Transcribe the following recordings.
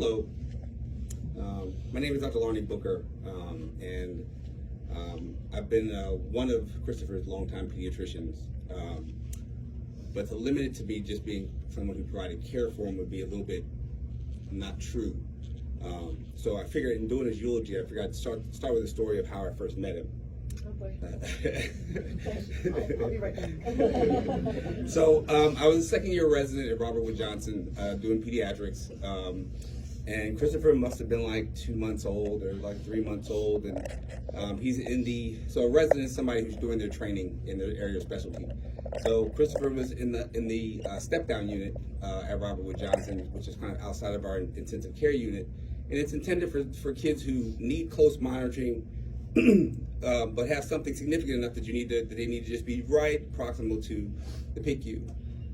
hello. My name is Dr. Larnie Booker, and I've been one of Christopher's longtime pediatricians. But to limit it to me just being someone who provided care for him would be a little bit not true. So I figured in doing his eulogy, I figured I'd start with a story of how I first met him. Oh boy. I'll be right back. So I was a second-year resident at Robert Wood Johnson doing pediatrics, and Christopher must have been like 2 months old or like 3 months old, and he's so a resident is somebody who's doing their training in their area of specialty. So Christopher was in the step-down unit at Robert Wood Johnson, which is kind of outside of our intensive care unit, and it's intended for kids who need close monitoring. But have something significant enough that they need to just be right proximal to the PICU.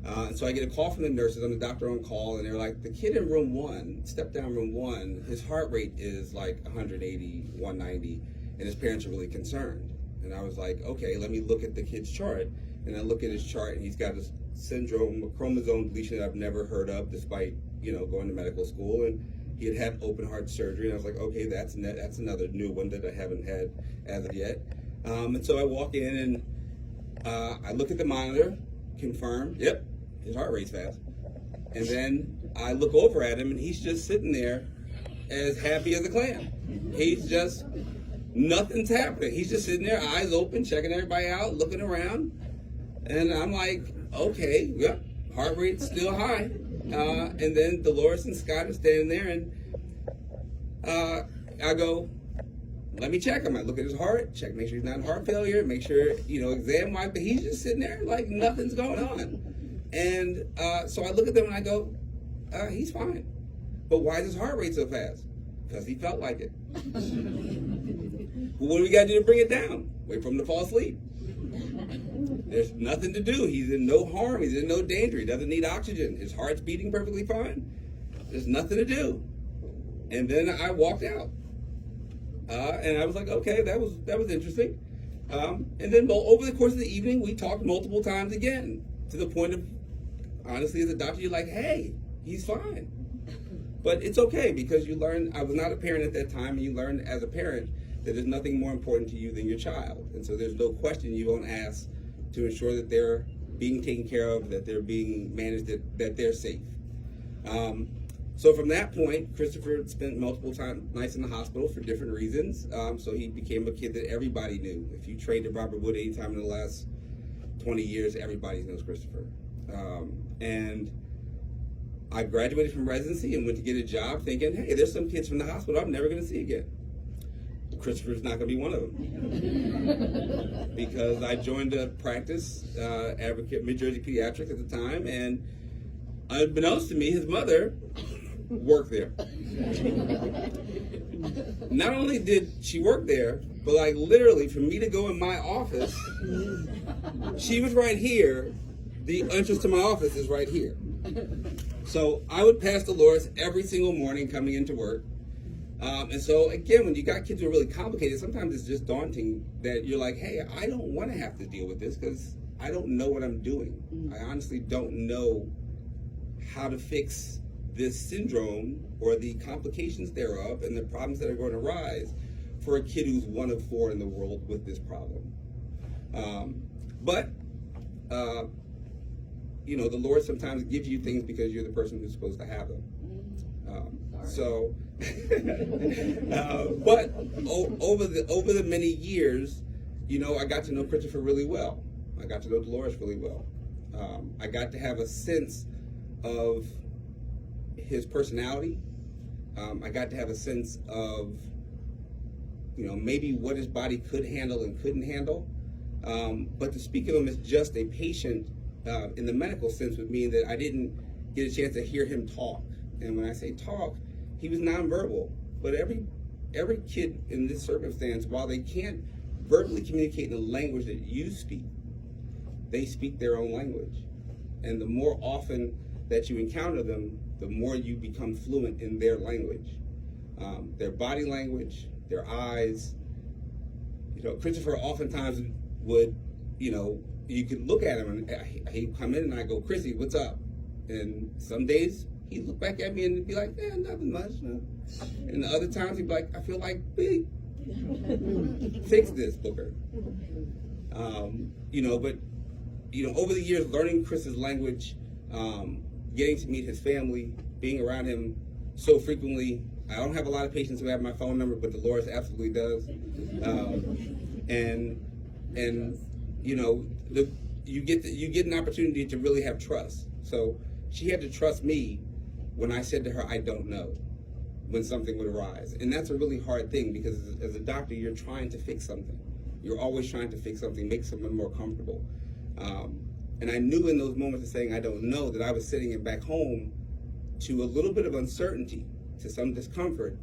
And so I get a call from the nurses. I'm the doctor on call, and they're like, the kid in room 1, step down room 1, his heart rate is like 180, 190, and his parents are really concerned. And I was like, okay, let me look at the kid's chart. And I look at his chart, and he's got this syndrome, a chromosome deletion that I've never heard of, despite going to medical school. And he had had open heart surgery, and I was like, okay, that's another new one that I haven't had as of yet. And so I walk in, and I look at the monitor, confirm, yep, his heart rate's fast. And then I look over at him, and he's just sitting there as happy as a clam. He's just, nothing's happening. He's just sitting there, eyes open, checking everybody out, looking around. And I'm like, okay, yep, heart rate's still high. And then Dolores and Scott are standing there, and I go, let me check him. I look at his heart, check, make sure he's not in heart failure, make sure, exam wise, but he's just sitting there like nothing's going on. And so I look at them and I go, he's fine. But why is his heart rate so fast? Because he felt like it. Well, what do we got to do to bring it down? Wait for him to fall asleep. There's nothing to do. He's in no harm. He's in no danger. He doesn't need oxygen. His heart's beating perfectly fine. There's nothing to do. And then I walked out. And I was like, okay, that was interesting. And then over the course of the evening, we talked multiple times again, to the point of, honestly, as a doctor, you're like, hey, he's fine. But it's okay, because you learn, I was not a parent at that time, and you learn as a parent that there's nothing more important to you than your child. And so there's no question you won't ask to ensure that they're being taken care of, that they're being managed, that they're safe. So from that point, Christopher spent multiple nights in the hospital for different reasons. So he became a kid that everybody knew. If you trained at Robert Wood any time in the last 20 years, everybody knows Christopher. And I graduated from residency and went to get a job thinking, hey, there's some kids from the hospital I'm never going to see again. Christopher's not going to be one of them. Because I joined a practice, Advocate Mid-Jersey Pediatrics at the time, and unbeknownst to me, his mother worked there. Not only did she work there, but like literally for me to go in my office, she was right here. The entrance to my office is right here. So I would pass Dolores every single morning coming into work. And so again, when you got kids who are really complicated, sometimes it's just daunting that you're like, hey, I don't want to have to deal with this because I don't know what I'm doing. I honestly don't know how to fix this syndrome or the complications thereof and the problems that are going to arise for a kid who's one of 4 in the world with this problem. But the Lord sometimes gives you things because you're the person who's supposed to have them. But over the many years, I got to know Christopher really well. I got to know Dolores really well. I got to have a sense of his personality. I got to have a sense of, maybe what his body could handle and couldn't handle. But to speak of him as just a patient in the medical sense would mean that I didn't get a chance to hear him talk. And when I say talk, he was nonverbal. But every kid in this circumstance, while they can't verbally communicate in the language that you speak, they speak their own language. And the more often that you encounter them, the more you become fluent in their language. Their body language, their eyes. Christopher oftentimes would, you could look at him and he'd come in and I go, Chrissy, what's up? And some days he'd look back at me and be like, "Yeah, nothing much." No. And the other times he'd be like, "I feel like, big, fix this, Booker." But over the years, learning Chris's language, getting to meet his family, being around him so frequently. I don't have a lot of patients who have my phone number, but Dolores absolutely does. You get an opportunity to really have trust. So she had to trust me when I said to her, "I don't know," when something would arise. And that's a really hard thing, because as a doctor, you're trying to fix something. You're always trying to fix something, make someone more comfortable. And I knew in those moments of saying, "I don't know," that I was sitting it back home to a little bit of uncertainty, to some discomfort,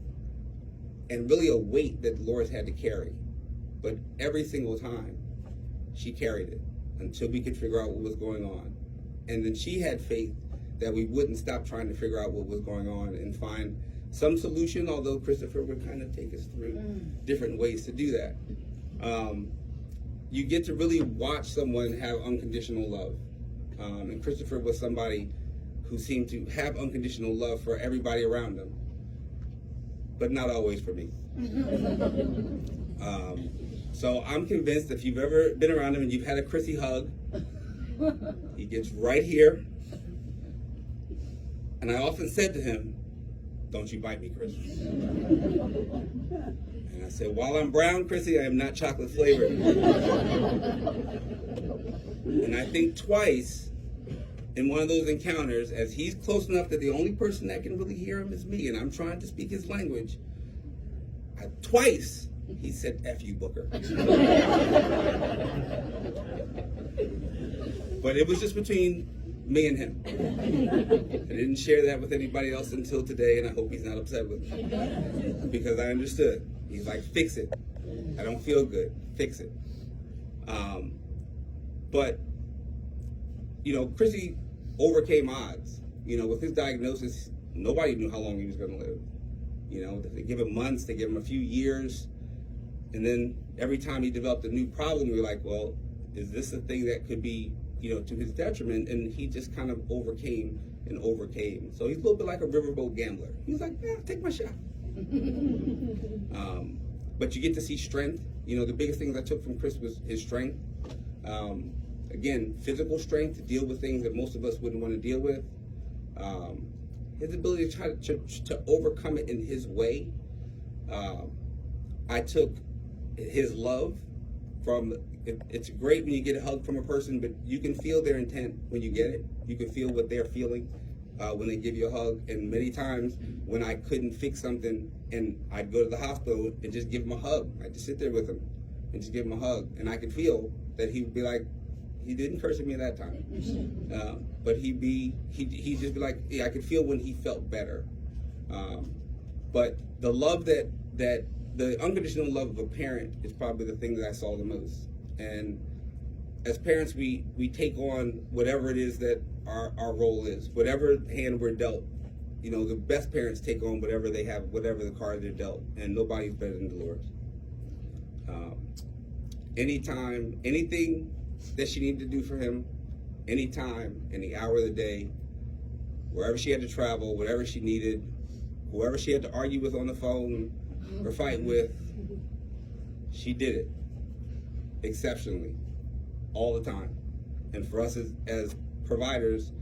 and really a weight that Dolores had to carry. But every single time, she carried it until we could figure out what was going on. And then she had faith that we wouldn't stop trying to figure out what was going on and find some solution, although Christopher would kind of take us through different ways to do that. You get to really watch someone have unconditional love. And Christopher was somebody who seemed to have unconditional love for everybody around him, but not always for me. So I'm convinced if you've ever been around him and you've had a Chrissy hug, he gets right here. And I often said to him, "Don't you bite me, Chris." And I said, "While I'm brown, Chrissy, I am not chocolate flavored." And I think twice in one of those encounters, as he's close enough that the only person that can really hear him is me, and I'm trying to speak his language, twice he said, "F you, Booker." But it was just between me and him. I didn't share that with anybody else until today, and I hope he's not upset with me, because I understood. He's like, "Fix it. I don't feel good. Fix it." But Chrissy overcame odds. With his diagnosis, nobody knew how long he was going to live. They give him months, they give him a few years, and then every time he developed a new problem, we were like, well, is this a thing that could be, to his detriment? And he just kind of overcame and overcame. So he's a little bit like a riverboat gambler. He's like, "Yeah, take my shot." But you get to see strength. The biggest things I took from Chris was his strength. Again, physical strength to deal with things that most of us wouldn't want to deal with. His ability to try to overcome it in his way. I took his love from. It's great when you get a hug from a person, but you can feel their intent when you get it. You can feel what they're feeling when they give you a hug. And many times when I couldn't fix something, and I'd go to the hospital and just give him a hug. I'd just sit there with him and just give him a hug, and I could feel that he would be like, he didn't curse at me that time, but he'd just be like, yeah, I could feel when he felt better. But the love that the unconditional love of a parent is probably the thing that I saw the most. And as parents, we take on whatever it is that our role is, whatever hand we're dealt. The best parents take on whatever they have, whatever the card they're dealt, and nobody's better than Dolores. Anytime, anything that she needed to do for him, anytime, any hour of the day, wherever she had to travel, whatever she needed, whoever she had to argue with on the phone or fight with, she did it exceptionally all the time. And for us as providers,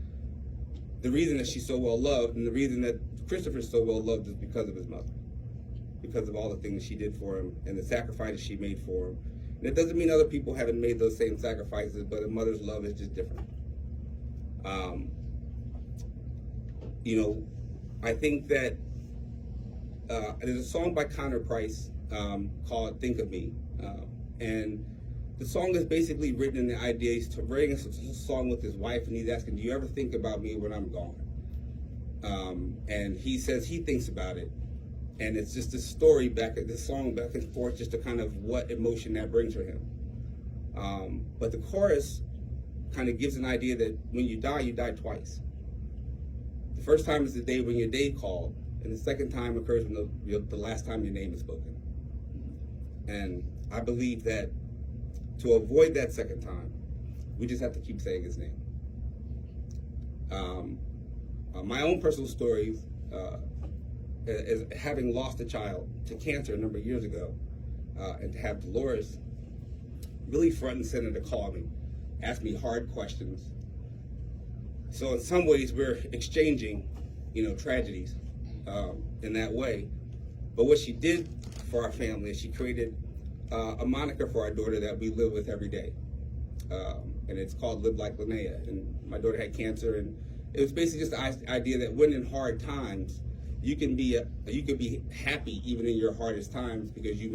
the reason that she's so well loved and the reason that Christopher's so well loved is because of his mother, because of all the things she did for him and the sacrifices she made for him. And it doesn't mean other people haven't made those same sacrifices, but a mother's love is just different. I think that there's a song by Connor Price called "Think of Me," and the song is basically written in the idea he's writing a song with his wife, and he's asking, "Do you ever think about me when I'm gone?" And he says he thinks about it, and it's just a story this song back and forth, just to kind of what emotion that brings for him. But the chorus kind of gives an idea that when you die twice. The first time is the day when your day called, and the second time occurs when the last time your name is spoken. And I believe that to avoid that second time, we just have to keep saying his name. My own personal stories is having lost a child to cancer a number of years ago, and to have Dolores really front and center to call me, ask me hard questions. So in some ways we're exchanging, tragedies in that way. But what she did for our family is she created a moniker for our daughter that we live with every day. And it's called Live Like Linnea. And my daughter had cancer, and it was basically just the idea that when in hard times, you can be happy even in your hardest times, because you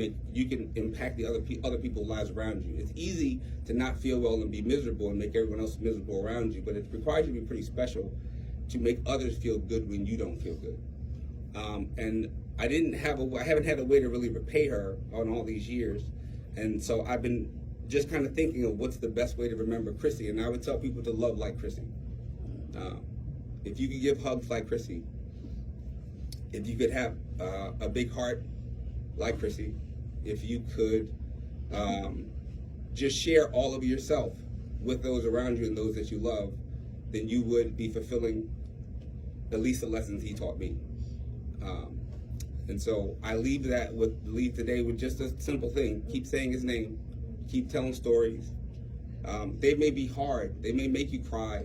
can impact the other people's lives around you. It's easy to not feel well and be miserable and make everyone else miserable around you, but it requires you to be pretty special to make others feel good when you don't feel good. And I haven't had a way to really repay her on all these years, and so I've been just kind of thinking of what's the best way to remember Chrissy. And I would tell people to love like Chrissy. If you could give hugs like Chrissy, if you could have a big heart like Chrissy, if you could just share all of yourself with those around you and those that you love, then you would be fulfilling at least the lessons he taught me. And so I leave today with just a simple thing: keep saying his name, keep telling stories. They may be hard, they may make you cry,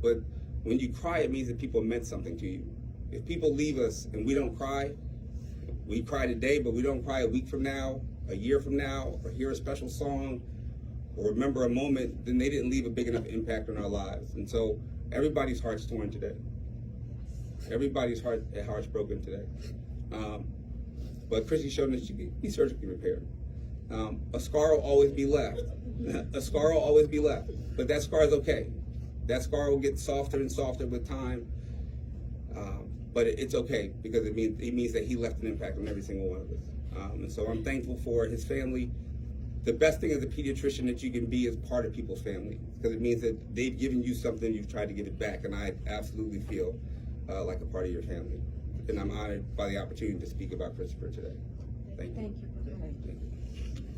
but when you cry, it means that people meant something to you. If people leave us and we don't cry, we cry today, but we don't cry a week from now, a year from now, or hear a special song, or remember a moment, then they didn't leave a big enough impact on our lives. And so everybody's heart's torn today. Everybody's heart's broken today. But Chrissy showed us she can be surgically repaired. A scar will always be left. A scar will always be left, but that scar is okay. That scar will get softer and softer with time. But it's okay, because it means that he left an impact on every single one of us. And so I'm thankful for his family. The best thing as a pediatrician that you can be is part of people's family, because it means that they've given you something, you've tried to give it back, and I absolutely feel like a part of your family. And I'm honored by the opportunity to speak about Christopher today. Thank you. Thank you. Thank you.